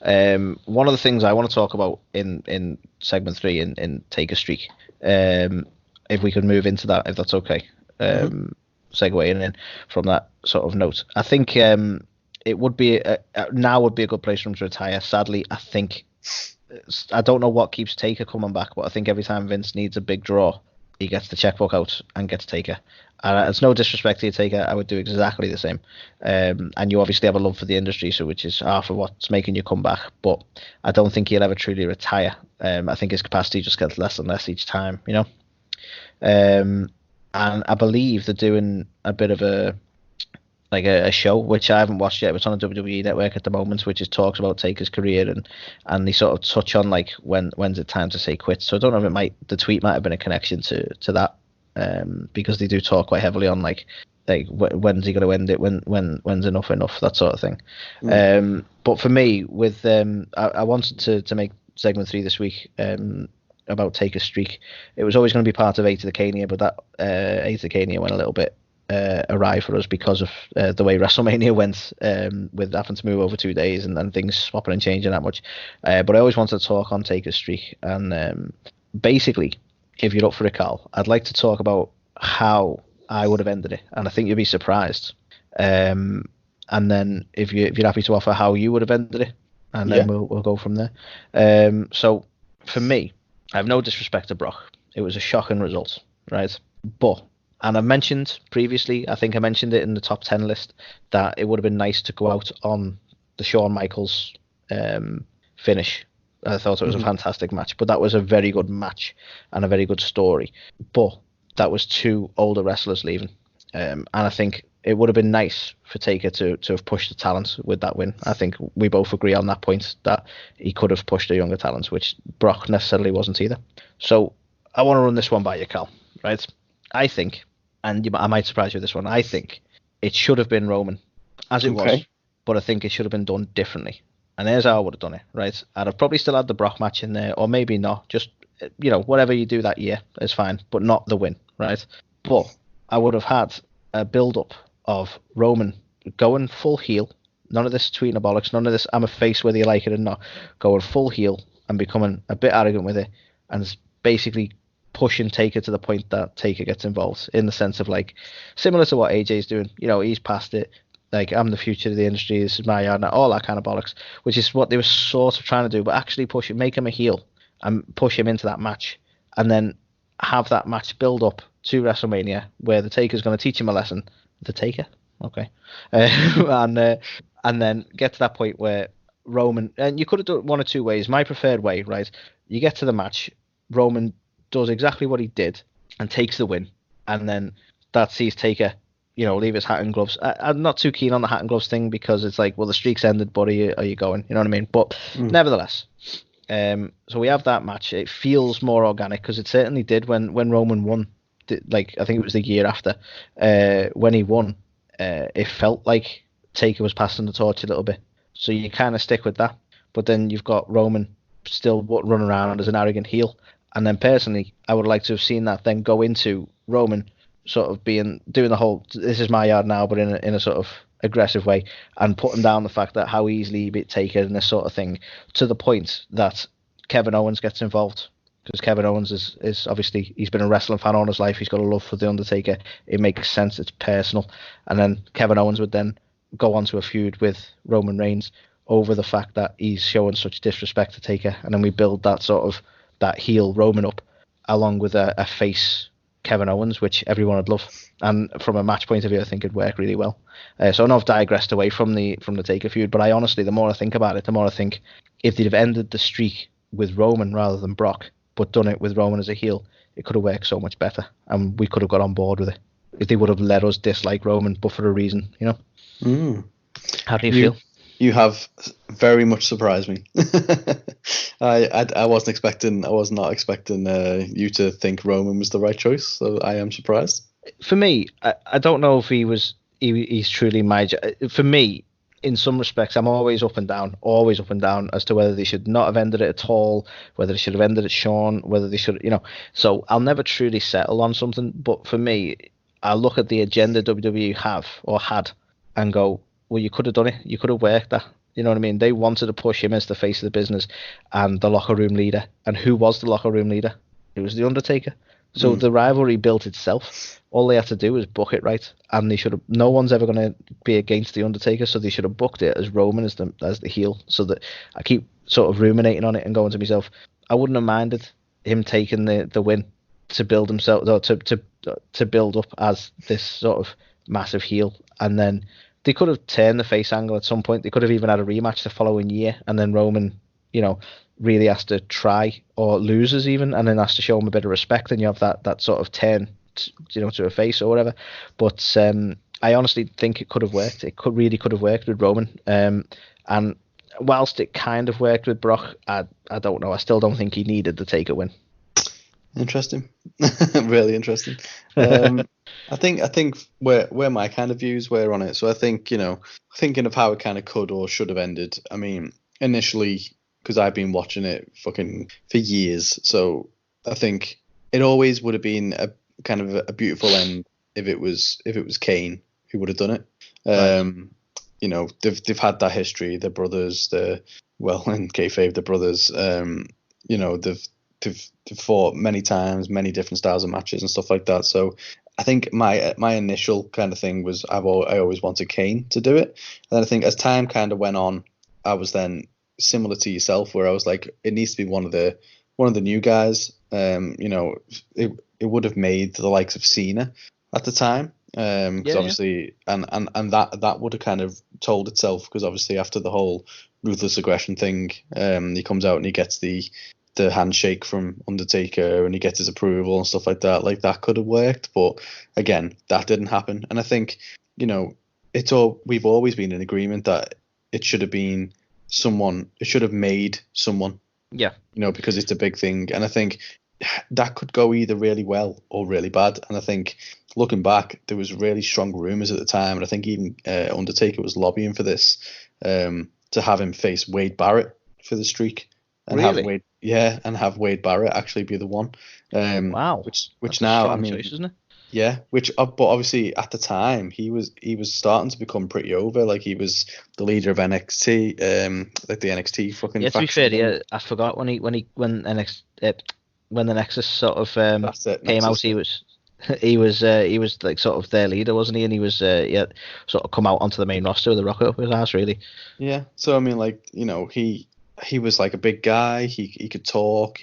One of the things I want to talk about in segment 3 in Take a Streak, if we could move into that, if that's okay, segueing in from that sort of note, I think it would be now would be a good place for him to retire. Sadly, I don't know what keeps Taker coming back, but I think every time Vince needs a big draw, he gets the checkbook out and gets Taker. It's no disrespect to you, Taker. I would do exactly the same. And you obviously have a love for the industry, so which is half of what's making you come back. But I don't think he'll ever truly retire. I think his capacity just gets less and less each time, you know. And I believe they're doing a bit of a show which I haven't watched yet. It's on the WWE Network at the moment, which is talks about Taker's career and they sort of touch on like when's it time to say quit. So I don't know if the tweet might have been a connection to that, because they do talk quite heavily on like when's he going to end it, when's enough, that sort of thing. But for me, with I wanted to make segment 3 this week about Taker's streak. It was always going to be part of A2theKnia, but that A2theKnia went a little bit awry for us because of the way Wrestlemania went, with having to move over 2 days and things swapping and changing that much. But I always wanted to talk on Taker's streak, and basically, if you're up for it, Carl, I'd like to talk about how I would have ended it, and I think you'd be surprised. And then if you're happy to offer how you would have ended it, and then we'll go from there. So for me, I have no disrespect to Brock. It was a shocking result, right? But, and I've mentioned previously, I think I mentioned it in the top 10 list, that it would have been nice to go out on the Shawn Michaels finish. I thought it was a fantastic match, but that was a very good match and a very good story. But that was 2 older wrestlers leaving. And I think it would have been nice for Taker to have pushed the talent with that win. I think we both agree on that point, that he could have pushed the younger talents, which Brock necessarily wasn't either. So I want to run this one by you, Cal, right? I think, and I might surprise you with this one, I think it should have been Roman, as it was, but I think it should have been done differently. And here's how I would have done it, right? I'd have probably still had the Brock match in there, or maybe not, just, whatever you do that year is fine, but not the win, right? But I would have had a build-up of Roman going full heel, none of this tweeting bollocks, none of this I'm a face whether you like it or not, going full heel and becoming a bit arrogant with it, and basically pushing Taker to the point that Taker gets involved, in the sense of like similar to what AJ's doing. He's past it, like, I'm the future of the industry, this is my yard now, all that kind of bollocks, which is what they were sort of trying to do, but actually make him a heel and push him into that match, and then have that match build up to WrestleMania where the Taker's going to teach him a lesson. The Taker, okay, and then get to that point where Roman, and you could have done it one or two ways. My preferred way, right? You get to the match, Roman does exactly what he did and takes the win, and then that sees Taker, leave his hat and gloves. I'm not too keen on the hat and gloves thing, because it's like, well, the streak's ended, but are you going? You know what I mean? But nevertheless, so we have that match. It feels more organic, because it certainly did when Roman won. Like, I think it was the year after, when he won, it felt like Taker was passing the torch a little bit. So you kind of stick with that. But then you've got Roman still running around as an arrogant heel. And then personally, I would like to have seen that then go into Roman sort of doing the whole, this is my yard now, but in a sort of aggressive way, and putting down the fact that how easily he beat Taker and this sort of thing, to the point that Kevin Owens gets involved. Because Kevin Owens is obviously, he's been a wrestling fan all his life. He's got a love for The Undertaker. It makes sense. It's personal. And then Kevin Owens would then go on to a feud with Roman Reigns over the fact that he's showing such disrespect to Taker. And then we build that heel Roman up, along with a face Kevin Owens, which everyone would love. And from a match point of view, I think it'd work really well. So I know I've digressed away from the Taker feud, but I honestly, the more I think about it, the more I think if they'd have ended the streak with Roman rather than Brock, but done it with Roman as a heel, it could have worked so much better, and we could have got on board with it if they would have let us dislike Roman, but for a reason, How do you feel? You have very much surprised me. I was not expecting you to think Roman was the right choice, so I am surprised. For me, I don't know if he's truly my. For me, in some respects, I'm always up and down as to whether they should not have ended it at all, whether they should have ended it Shawn, whether they should, So I'll never truly settle on something. But for me, I look at the agenda WWE have or had and go, well, you could have done it. You could have worked that. You know what I mean? They wanted to push him as the face of the business and the locker room leader. And who was the locker room leader? It was the Undertaker. So the rivalry built itself. All they had to do was book it right, and they should have. No one's ever going to be against the Undertaker, so they should have booked it as Roman as the heel. So that I keep sort of ruminating on it and going to myself, I wouldn't have minded him taking the win to build himself, or to build up as this sort of massive heel, and then they could have turned the face angle at some point. They could have even had a rematch the following year, and then Roman, really has to try or loses even, and then has to show him a bit of respect, and you have that sort of turn, to a face or whatever. But I honestly think it could have worked. It really could have worked with Roman. And whilst it kind of worked with Brock, I don't know. I still don't think he needed the Taker win. Interesting, really interesting. I think where my kind of views were on it. So I think thinking of how it kind of could or should have ended. I mean, initially, because I've been watching it fucking for years, so I think it always would have been a kind of a beautiful end if it was Kane who would have done it. Right. They've had that history. The brothers, in kayfabe, the brothers. They've fought many times, many different styles of matches and stuff like that. So I think my initial kind of thing was I always wanted Kane to do it. And then I think as time kind of went on, I was then similar to yourself, where I was like, it needs to be one of the new guys. It would have made the likes of Cena at the time, because obviously, and that would have kind of told itself, because obviously after the whole ruthless aggression thing, he comes out and he gets the handshake from Undertaker and he gets his approval and stuff like that. Like, that could have worked, but again, that didn't happen. And I think we've always been in agreement that it should have been someone. It should have made someone. Yeah. Because it's a big thing. And I think that could go either really well or really bad. And I think looking back, there was really strong rumors at the time, and I think even Undertaker was lobbying for this, to have him face Wade Barrett for the streak. And really? have Wade Barrett actually be the one. Wow. Which that's now, a strong choice, isn't it? Yeah, but obviously at the time he was starting to become pretty over. Like, he was the leader of NXT, like the NXT fucking. Yeah, to be fair, I forgot when the Nexus sort of came out, he was like sort of their leader, wasn't he? And he was sort of come out onto the main roster with the rocket up his ass, really. Yeah, so I mean, like, he was like a big guy. He could talk.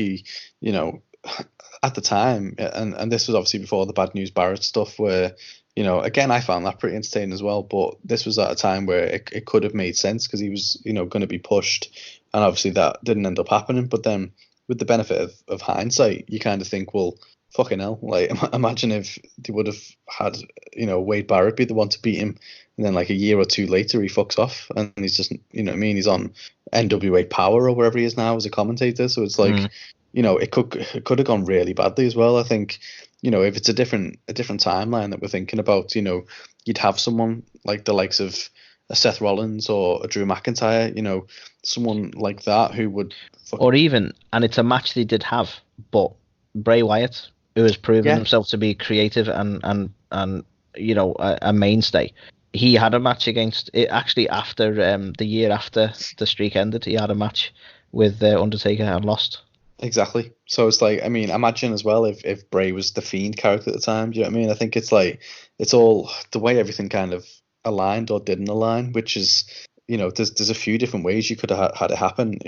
At the time, and this was obviously before the Bad News Barrett stuff, where, again, I found that pretty entertaining as well. But this was at a time where it could have made sense, because he was, going to be pushed, and obviously that didn't end up happening. But then, with the benefit of hindsight, you kind of think, well, fucking hell, like, imagine if they would have had, Wade Barrett be the one to beat him, and then like a year or two later he fucks off, and he's just, he's on NWA Power or wherever he is now as a commentator. So it's like, it could have gone really badly as well. I think, if it's a different timeline that we're thinking about, you'd have someone like the likes of a Seth Rollins or a Drew McIntyre, someone like that who would. Or even, and it's a match they did have, but Bray Wyatt, who has proven himself to be creative and a mainstay. He had a match against it actually after the year after the streak ended. He had a match with Undertaker and lost. Exactly. So it's like, I mean, imagine as well if Bray was the Fiend character at the time. Do you know what I mean? I think it's like, it's all the way everything kind of aligned or didn't align, which is, there's a few different ways you could have had it happen.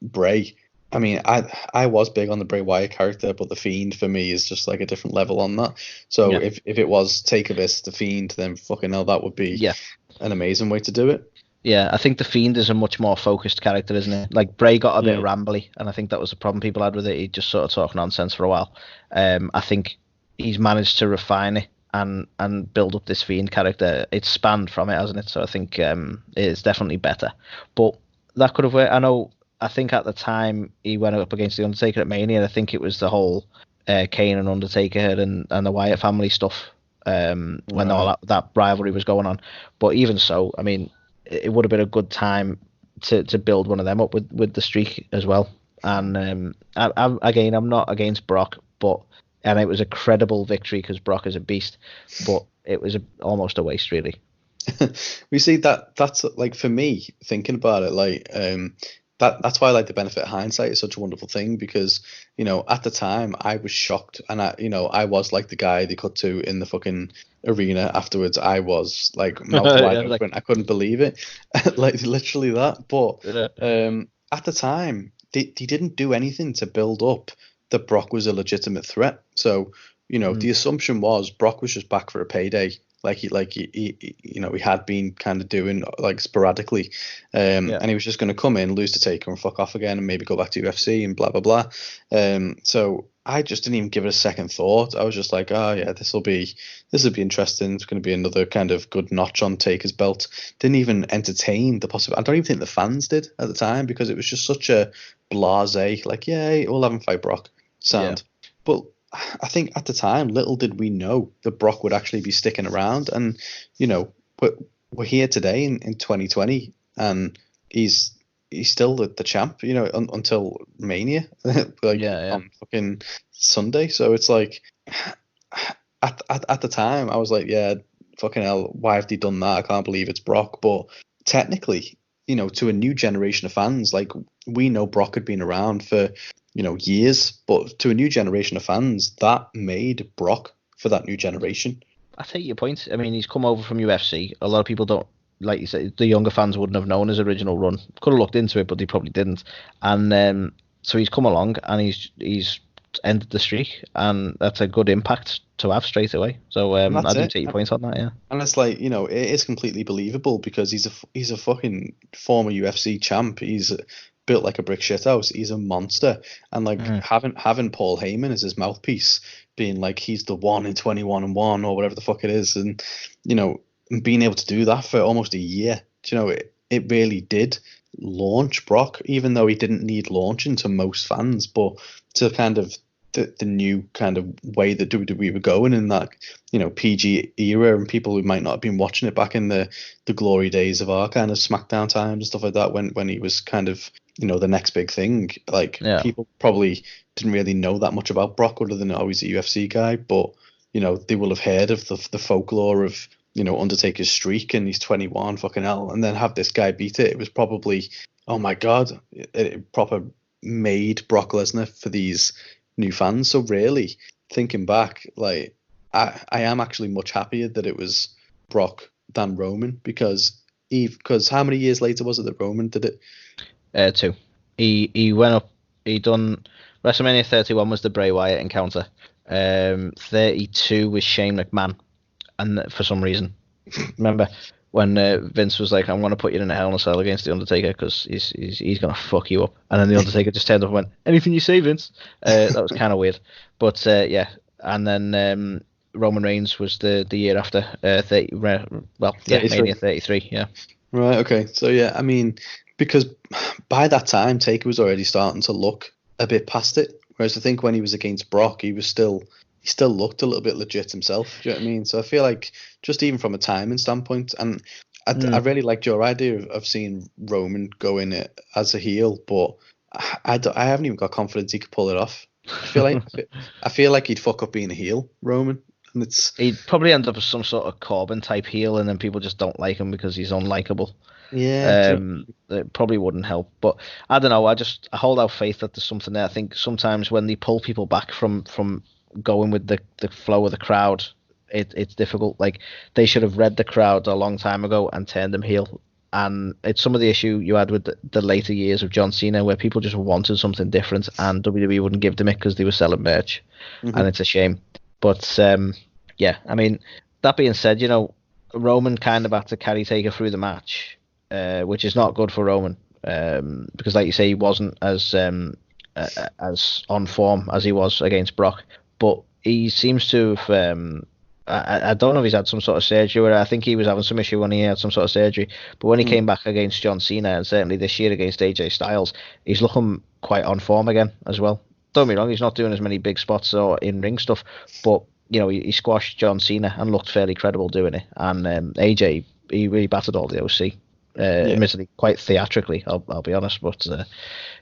Bray. I mean, I was big on the Bray Wyatt character, but the Fiend for me is just like a different level on that. So if it was Taker versus the Fiend, then fucking hell, that would be an amazing way to do it. Yeah, I think the Fiend is a much more focused character, isn't it? Like, Bray got a bit rambly, and I think that was the problem people had with it. He just sort of talked nonsense for a while. I think he's managed to refine it and build up this Fiend character. It's spanned from it, hasn't it? So I think it's definitely better. But that could have worked. I think at the time he went up against the Undertaker at Mania, and I think it was the whole Kane and Undertaker and the Wyatt family stuff when all that rivalry was going on. But even so, I mean, it would have been a good time to build one of them up with the streak as well. And I'm not against Brock, and it was a credible victory because Brock is a beast, but it was almost a waste, really. We see that's like, for me, thinking about it, like, that's why, like, the benefit of hindsight is such a wonderful thing, because at the time I was shocked, and I was like the guy they cut to in the fucking arena afterwards. I was like mouth wide Yeah, like, open. I couldn't believe it. Like, literally that. But yeah. at the time they didn't do anything to build up that Brock was a legitimate threat. So the assumption was Brock was just back for a payday, like he had been kind of doing, like, sporadically, Yeah. and he was just going to come in, lose to Taker, and fuck off again, and maybe go back to UFC and blah blah blah. So I just didn't even give it a second thought. I was just like, oh yeah, this will be interesting. It's going to be another kind of good notch on Taker's belt. Didn't even entertain the possibility. I don't even think the fans did at the time, because it was just such a blasé, like, yeah, we'll have him fight Brock sound. Yeah. But I think at the time, little did we know that Brock would actually be sticking around. And we're here today in 2020, and he's still the champ, until Mania, like, Yeah. on fucking Sunday. So it's like, at the time, I was like, yeah, fucking hell, why have they done that? I can't believe it's Brock. But technically, to a new generation of fans, like, we know Brock had been around for years, but to a new generation of fans, that made Brock for that new generation. I take your point. I mean, he's come over from UFC. A lot of people don't, like you said, the younger fans wouldn't have known his original run. Could have looked into it, but they probably didn't. And so he's come along, and he's ended the streak, and that's a good impact to have straight away. So I do take your point on that, yeah. And it's like, it is completely believable, because he's a fucking former UFC champ. He's built like a brick shithouse. He's a monster, and like, having Paul Heyman as his mouthpiece, being like, he's the one in 21-1 or whatever the fuck it is, and and being able to do that for almost a year, it really did launch Brock, even though he didn't need launching to most fans, but to kind of the new kind of way that WWE were going in that PG era, and people who might not have been watching it back in the glory days of our kind of SmackDown times and stuff like that, when he was kind of the next big thing. Like, people probably didn't really know that much about Brock, other than, oh, he's a UFC guy, but they will have heard of the folklore of Undertaker's streak, and he's 21, fucking hell, and then have this guy beat it. It was probably, oh my god, it proper made Brock Lesnar for these new fans. So really, thinking back, like, I am actually much happier that it was Brock than Roman, because how many years later was it that Roman did it? 2. He went up. He done WrestleMania 31 was the Bray Wyatt encounter. 32 was Shane McMahon, and for some reason, remember when Vince was like, "I'm going to put you in a Hell in a Cell against the Undertaker because he's going to fuck you up," and then the Undertaker just turned up and went, "Anything you say, Vince." That was kind of weird, but yeah. And then Roman Reigns was the year after, 30. Well, yeah, 33. Mania 33. Yeah. Right. Okay. So yeah, I mean, because by that time, Taker was already starting to look a bit past it. Whereas I think when he was against Brock, he still looked a little bit legit himself. Do you know what I mean? So I feel like, just even from a timing standpoint, and I really liked your idea of seeing Roman go in it as a heel, but I haven't even got confidence he could pull it off. I feel like he'd fuck up being a heel, Roman. And he'd probably end up as some sort of Corbin type heel, and then people just don't like him because he's unlikable. Yeah, it probably wouldn't help, but I don't know. I hold out faith that there's something there. I think sometimes when they pull people back from going with the flow of the crowd, it's difficult. Like, they should have read the crowd a long time ago and turned them heel. And it's some of the issue you had with the later years of John Cena, where people just wanted something different, and WWE wouldn't give them it because they were selling merch, and it's a shame. But yeah, I mean, that being said, Roman kind of had to carry Taker through the match, which is not good for Roman, because, like you say, he wasn't as on form as he was against Brock. But he seems to have, I don't know if he's had some sort of surgery, or I think he was having some issue when he had some sort of surgery. But when he came back against John Cena, and certainly this year against AJ Styles, he's looking quite on form again as well. Don't get me wrong, he's not doing as many big spots or in-ring stuff, but he squashed John Cena and looked fairly credible doing it. And AJ, he really battered all the OC. Admittedly, quite theatrically, I'll be honest, but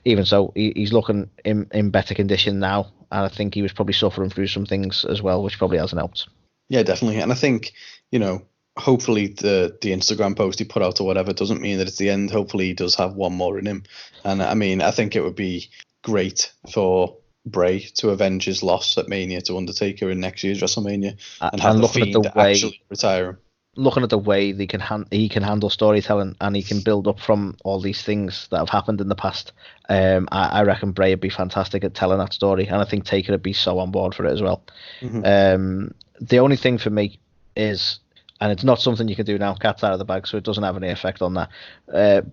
even so, he's looking in better condition now, and I think he was probably suffering through some things as well, which probably hasn't helped. Yeah, definitely. And I think, hopefully the Instagram post he put out or whatever doesn't mean that it's the end. Hopefully he does have one more in him. And I mean, I think it would be great for Bray to avenge his loss at Mania to Undertaker in next year's WrestleMania and have the Fiend actually retire him. Looking at the way he can handle storytelling, and he can build up from all these things that have happened in the past. I reckon Bray would be fantastic at telling that story, and I think Taker would be so on board for it as well. The only thing for me is, and it's not something you can do now, cat's out of the bag, so it doesn't have any effect on that.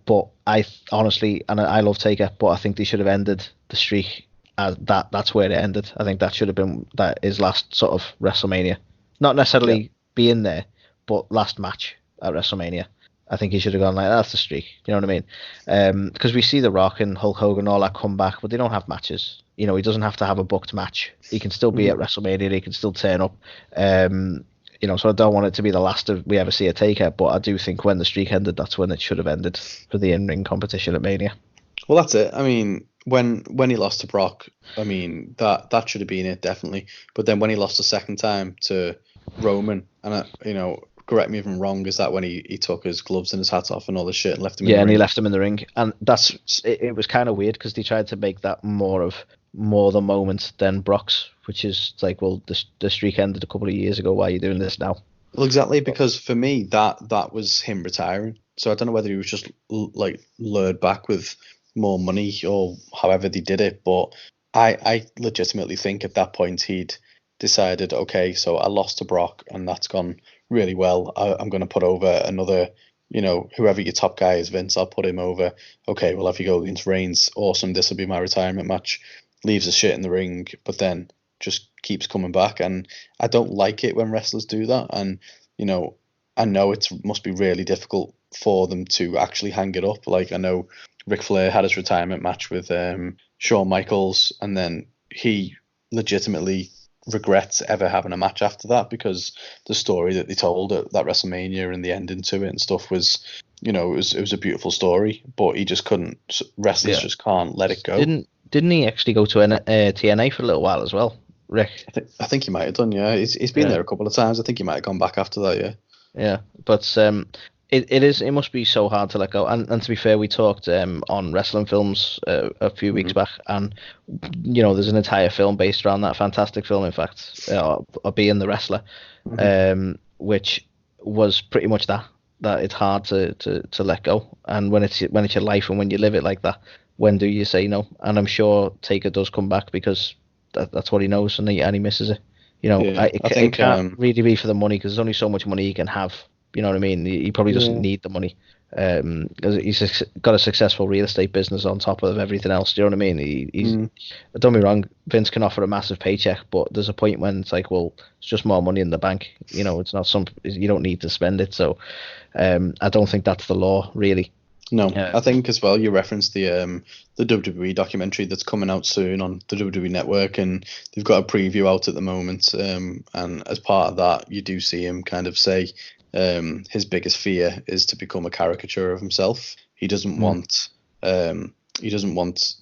But I honestly, and I love Taker, but I think they should have ended the streak as that's where it ended. I think that should have been his last sort of WrestleMania. Not necessarily being there, but last match at WrestleMania. I think he should have gone like, that's the streak. You know what I mean? Because we see The Rock and Hulk Hogan all that come back, but they don't have matches. You know, he doesn't have to have a booked match. He can still be at WrestleMania. He can still turn up. You know, so I don't want it to be the last of we ever see a Taker, but I do think when the streak ended, that's when it should have ended for the in-ring competition at Mania. Well, that's it. I mean, when he lost to Brock, I mean, that should have been it, definitely. But then when he lost the second time to Roman, and, you know, correct me if I'm wrong, is that when he took his gloves and his hat off and all this shit and left him in the ring? Yeah, and he left him in the ring. And it was kind of weird because they tried to make that more the moment than Brock's, which is like, well, the streak ended a couple of years ago. Why are you doing this now? Well, exactly, because for me, that was him retiring. So I don't know whether he was just like lured back with more money or however they did it, but I legitimately think at that point he'd decided, okay, so I lost to Brock and that's gone really well. I'm going to put over another, you know, whoever your top guy is, Vince, I'll put him over. Okay, well, if you go against Reigns, awesome, this will be my retirement match. Leaves the shit in the ring, but then just keeps coming back. And I don't like it when wrestlers do that. And, you know, I know it must be really difficult for them to actually hang it up. Like, I know Ric Flair had his retirement match with Shawn Michaels, and then he legitimately regrets ever having a match after that because the story that they told at that WrestleMania and the ending to it and stuff was, you know, it was a beautiful story, but he just couldn't. Wrestlers just can't let it go. Didn't he actually go to TNA for a little while as well, Rick? I think he might have done. Yeah, he's been there a couple of times. I think he might have gone back after that. Yeah. Yeah, but it must be so hard to let go. And to be fair, we talked on Wrestling Films a few weeks back, and you know, there's an entire film based around that fantastic film, in fact, of Being the Wrestler, which was pretty much that it's hard to let go. And when it's your life and when you live it like that, when do you say no? And I'm sure Taker does come back because that's what he knows, and he misses it. You know, I think it can't really be for the money because there's only so much money he can have. You know what I mean? He probably doesn't need the money because he's got a successful real estate business on top of everything else. Do you know what I mean? He's don't be wrong, Vince can offer a massive paycheck, but there's a point when it's like, well, it's just more money in the bank. You know, it's not you don't need to spend it. So I don't think that's the law, really. No, I think as well you referenced the WWE documentary that's coming out soon on the WWE Network, and they've got a preview out at the moment. And as part of that, you do see him kind of say his biggest fear is to become a caricature of himself. He doesn't want to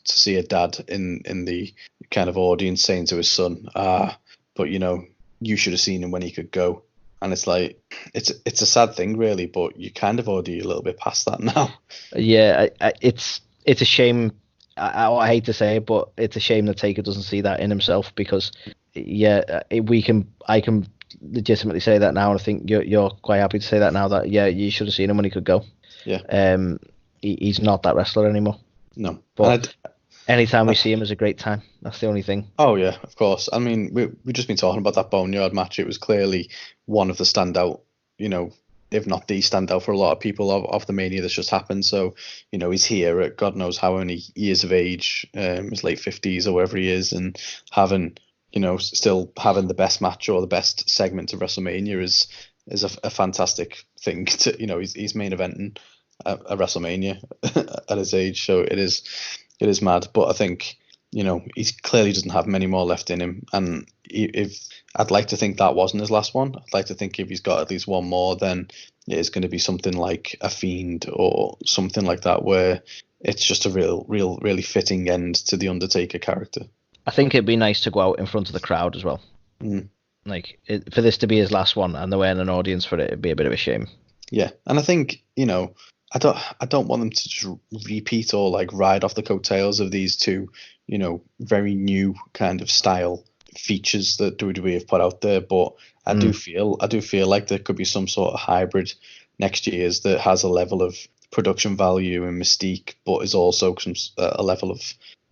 see a dad in the kind of audience saying to his son, but you know, you should have seen him when he could go. And it's like, it's a sad thing, really, but you kind of already a little bit past that now. Yeah, it's a shame. I hate to say it, but it's a shame that Taker doesn't see that in himself because, I can legitimately say that now, and I think you're quite happy to say that now. That you should have seen him when he could go. Yeah. He's not that wrestler anymore. No, but anytime we see him is a great time. That's the only thing. Oh yeah, of course. I mean, we've just been talking about that Boneyard match. It was clearly one of the standout, you know, if not the standout for a lot of people of the Mania that's just happened. So, you know, he's here at God knows how many years of age, his late 50s or wherever he is, and having, you know, still having the best match or the best segment of WrestleMania is a fantastic thing to, you know, he's main eventing a WrestleMania at his age. So it is mad. But I think, you know, he clearly doesn't have many more left in him. And if I'd like to think that wasn't his last one, I'd like to think if he's got at least one more, then it's going to be something like a Fiend or something like that, where it's just a really fitting end to the Undertaker character. I think it'd be nice to go out in front of the crowd as well. Like for this to be his last one, and there weren't an audience for it, it'd be a bit of a shame. Yeah, and I think I don't want them to just repeat or like ride off the coattails of these two, very new kind of style features that WWE have put out there. But I do feel like there could be some sort of hybrid next year's that has a level of production value and mystique, but is also a level of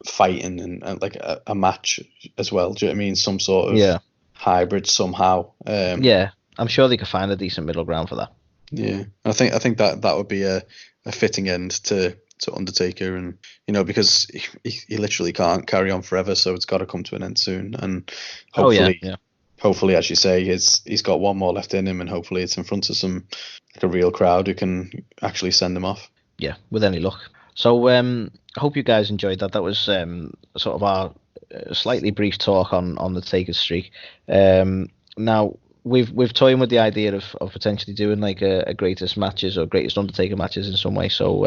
fighting and like a match as well. Do you know what I mean? Some sort of hybrid somehow. Yeah, I'm sure they could find a decent middle ground for that. Yeah, I think that would be a fitting end to Undertaker, and because he literally can't carry on forever, so it's got to come to an end soon. And hopefully, as you say, he's got one more left in him, and hopefully it's in front of some like a real crowd who can actually send him off. Yeah, with any luck. So I hope you guys enjoyed that. That was sort of our slightly brief talk on the Taker's streak. Now we've toying with the idea of potentially doing like a greatest matches or greatest Undertaker matches in some way. So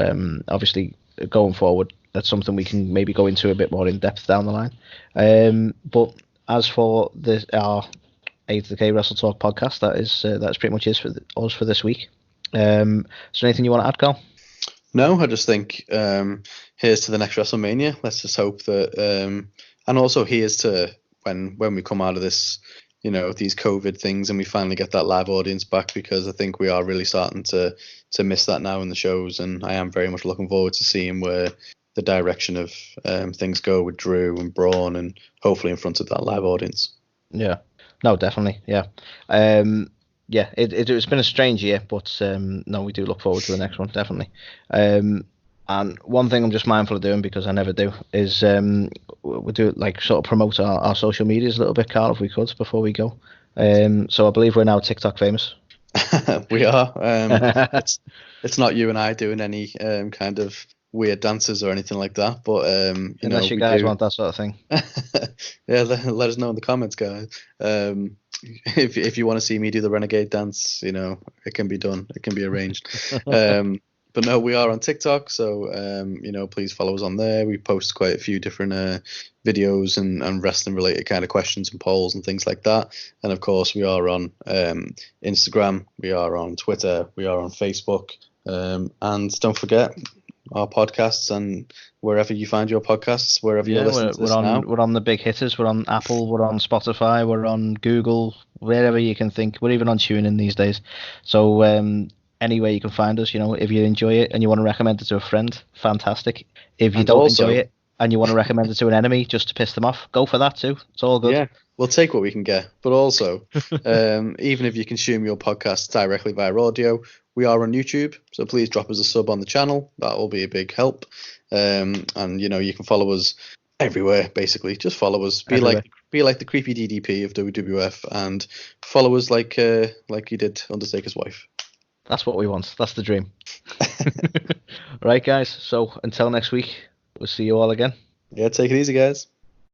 obviously going forward, that's something we can maybe go into a bit more in depth down the line. But as for our A2theK Wrestle Talk podcast, that's pretty much it for us for this week. Is there anything you want to add, Carl? No, I just think here's to the next WrestleMania. Let's just hope that, and also here's to when we come out of this, these COVID things, and we finally get that live audience back, because I think we are really starting to miss that now in the shows, and I am very much looking forward to seeing where the direction of things go with Drew and Braun, and hopefully in front of that live audience. Yeah, no, definitely, yeah. It's been a strange year, but no, we do look forward to the next one, definitely. And one thing I'm just mindful of doing, because I never do, is we'll do like sort of promote our social medias a little bit, Carl, if we could, before we go. So I believe we're now TikTok famous. We are. It's not you and I doing any kind of weird dances or anything like that, but unless you guys want that sort of thing. Yeah, let us know in the comments, guys. If you want to see me do the renegade dance, it can be done. It can be arranged. But no, we are on TikTok, so please follow us on there. We post quite a few different videos and wrestling related kind of questions and polls and things like that. And of course, we are on Instagram, we are on Twitter, we are on Facebook, and don't forget our podcasts, and wherever you find your podcasts, wherever you're listening to this now. We're on the big hitters. We're on Apple. We're on Spotify. We're on Google. Wherever you can think. We're even on TuneIn these days. So anywhere you can find us, if you enjoy it and you want to recommend it to a friend, fantastic. If you don't enjoy it and you want to recommend it to an enemy just to piss them off, go for that too. It's all good. Yeah, we'll take what we can get. But also, even if you consume your podcast directly via audio, we are on YouTube, so please drop us a sub on the channel. That will be a big help. And you can follow us everywhere. Basically, just follow us. Be like the creepy DDP of WWF, and follow us like you did Undertaker's wife. That's what we want. That's the dream. Right, guys. So until next week, we'll see you all again. Yeah, take it easy, guys.